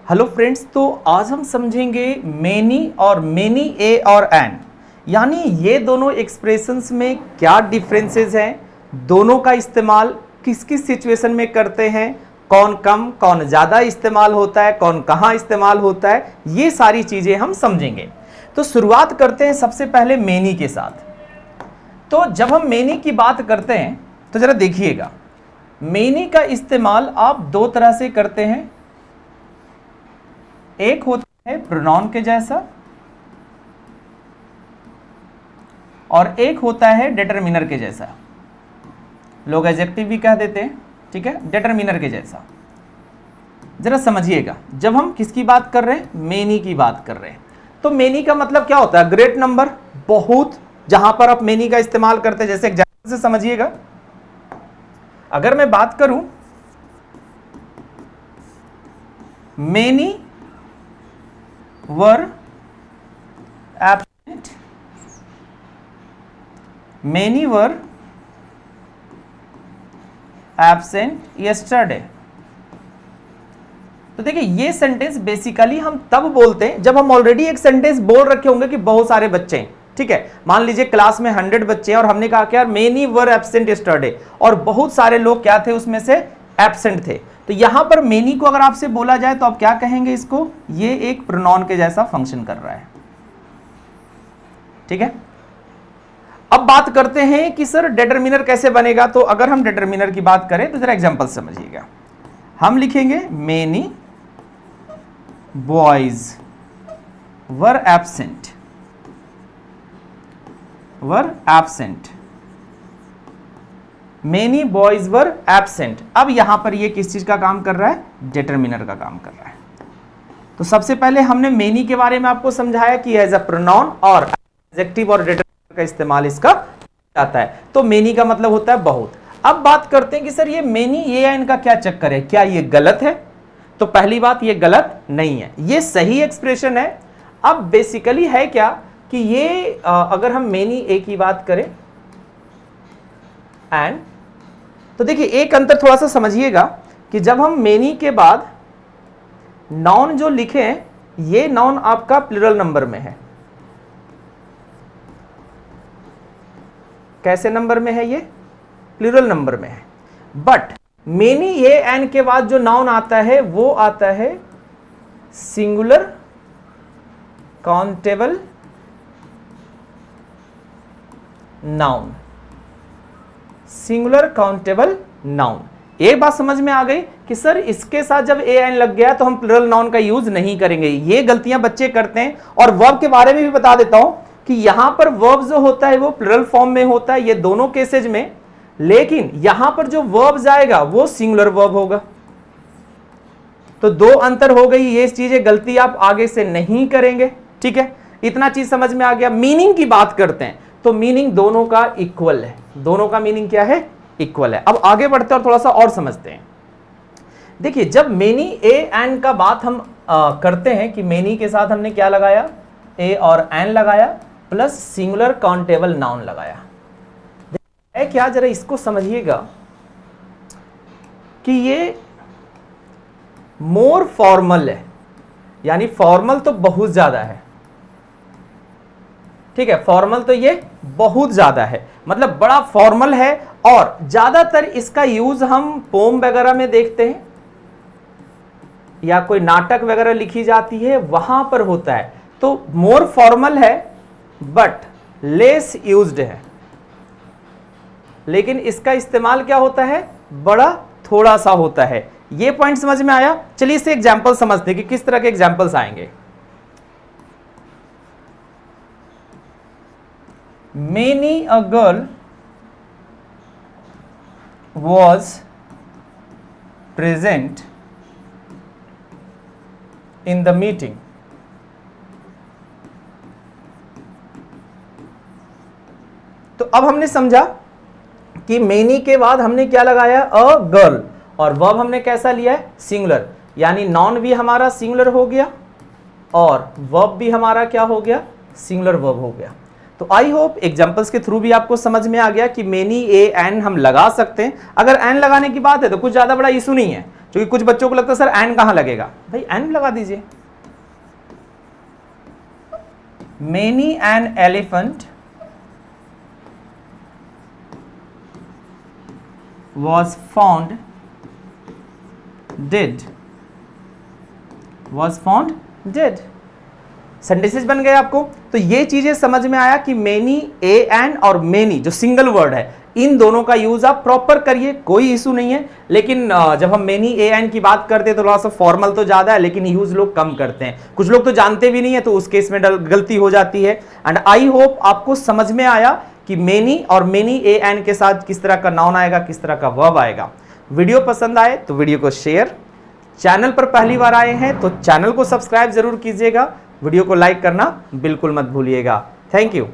Hello friends, तो आज हम समझेंगे मेनी और मेनी ए और एन, यानी ये दोनों एक्सप्रेशंस में क्या डिफरेंसेस हैं, दोनों का इस्तेमाल किस किस सिचुएशन में करते हैं, कौन कम कौन ज़्यादा इस्तेमाल होता है, कौन कहाँ इस्तेमाल होता है, ये सारी चीज़ें हम समझेंगे। तो शुरुआत करते हैं सबसे पहले मेनी के साथ। तो जब हम मेनी की बात करते हैं तो ज़रा देखिएगा, मेनी का इस्तेमाल आप दो तरह से करते हैं। एक होता है प्रोनाउन के जैसा और एक होता है डिटरमिनर के जैसा। लोग एडजेक्टिव भी कह देते हैं, ठीक है, डिटरमिनर के जैसा। जरा समझिएगा, जब हम किसकी बात कर रहे हैं, मेनी की बात कर रहे हैं, तो मेनी का मतलब क्या होता है, ग्रेट नंबर, बहुत। जहां पर आप मेनी का इस्तेमाल करते हैं, जैसे एग्जाम्पल से समझिएगा, अगर मैं बात करूं many were absent, many were absent yesterday। तो देखिए, ये सेंटेंस बेसिकली हम तब बोलते हैं जब हम ऑलरेडी एक सेंटेंस बोल रखे होंगे कि बहुत सारे बच्चे हैं, ठीक है। मान लीजिए क्लास में 100 बच्चे हैं और हमने कहा कि यार मेनी वर एब्सेंट yesterday, और बहुत सारे लोग क्या थे, उसमें से एब्सेंट थे। तो यहां पर मेनी को अगर आपसे बोला जाए तो आप क्या कहेंगे इसको, ये एक प्रोनाउन के जैसा फंक्शन कर रहा है, ठीक है। अब बात करते हैं कि सर डिटरमिनर कैसे बनेगा। तो अगर हम डिटरमिनर की बात करें तो जरा एग्जांपल समझिएगा, हम लिखेंगे many boys were absent, many boys were absent. अब यहां पर ये किस चीज का काम कर रहा है, डिटरमिनर का काम कर रहा है। तो सबसे पहले हमने मेनी के बारे में आपको समझाया कि एज अ प्रोनाउन और एडजेक्टिव और डिटरमिनर का इस्तेमाल इसका आता है। तो मेनी का मतलब होता है बहुत। अब बात करते हैं कि सर ये मेनी ये है, इनका क्या चक्कर है, क्या ये गलत है। तो पहली बात, ये गलत नहीं है, ये सही एक्सप्रेशन है। अब बेसिकली है क्या कि ये अगर हम मेनी ए की बात करें एंड, तो देखिए एक अंतर थोड़ा सा समझिएगा कि जब हम मेनी के बाद नाउन जो लिखे हैं, ये नाउन आपका प्लूरल नंबर में है। कैसे नंबर में है, ये प्लूरल नंबर में है। बट मेनी ये एन के बाद जो नाउन आता है वो आता है singular countable noun, singular countable noun. एक बात समझ में आ गई कि सर इसके साथ जब ए एन लग गया तो हम प्लूरल नाउन का यूज नहीं करेंगे। ये गलतियां बच्चे करते हैं। और वर्ब के बारे में भी बता देता हूं कि यहां पर वर्ब जो होता है वो प्लूरल फॉर्म में होता है, ये दोनों केसेज में, लेकिन यहां पर जो वर्ब जाएगा वो सिंगुलर वर्ब होगा। तो दो अंतर हो गई, ये चीजें गलती आप आगे से नहीं करेंगे, ठीक है। इतना चीज समझ में आ गया। मीनिंग की बात करते हैं तो मीनिंग दोनों का इक्वल है, दोनों का मीनिंग क्या है, इक्वल है। अब आगे बढ़ते हैं और थोड़ा सा और समझते हैं। देखिए, जब मेनी ए एन का बात हम करते हैं कि मेनी के साथ हमने क्या लगाया, ए और एन लगाया प्लस सिंगुलर काउंटेबल नाउन लगाया। है क्या, जरा इसको समझिएगा कि ये मोर फॉर्मल है, यानी फॉर्मल तो बहुत ज्यादा है, ठीक है। फॉर्मल तो ये बहुत ज्यादा है, मतलब बड़ा फॉर्मल है। और ज्यादातर इसका यूज हम पोम वगैरह में देखते हैं या कोई नाटक वगैरह लिखी जाती है वहां पर होता है। तो मोर फॉर्मल है बट लेस यूज्ड है, लेकिन इसका इस्तेमाल क्या होता है, बड़ा थोड़ा सा होता है। ये पॉइंट समझ में आया। चलिए इससे एग्जांपल समझते हैं कि किस तरह के एग्जांपल्स आएंगे। Many a girl was present in the meeting। तो अब हमने समझा कि मेनी के बाद हमने क्या लगाया, अ गर्ल, और वर्ब हमने कैसा लिया है, सिंगुलर, यानी नॉन भी हमारा सिंगुलर हो गया और वर्ब भी हमारा क्या हो गया, सिंगुलर वर्ब हो गया। तो आई होप एग्जांपल्स के थ्रू भी आपको समझ में आ गया कि मेनी ए एन हम लगा सकते हैं। अगर एन लगाने की बात है तो कुछ ज्यादा बड़ा इशू नहीं है। क्योंकि कुछ बच्चों को लगता है सर एन कहां लगेगा, भाई एन लगा दीजिए। Many an elephant was found dead, was found dead। Sentences बन गए आपको। तो ये चीजें समझ में आया कि मेनी, ए एन और मेनी जो सिंगल वर्ड है, इन दोनों का यूज आप प्रॉपर करिए, कोई इशू नहीं है। लेकिन जब हम मेनी ए एन की बात करते हैं तो थोड़ा सा फॉर्मल तो ज्यादा है, लेकिन यूज लोग कम करते हैं, कुछ लोग तो जानते भी नहीं है, तो उस केस में गलती हो जाती है। एंड आई होप आपको समझ में आया कि मेनी और मेनी ए एन के साथ किस तरह का नाउन आएगा, किस तरह का वर्ब आएगा। वीडियो पसंद आए तो वीडियो को शेयर, चैनल पर पहली बार आए हैं तो चैनल को सब्सक्राइब जरूर कीजिएगा, वीडियो को लाइक करना बिल्कुल मत भूलिएगा। Thank you.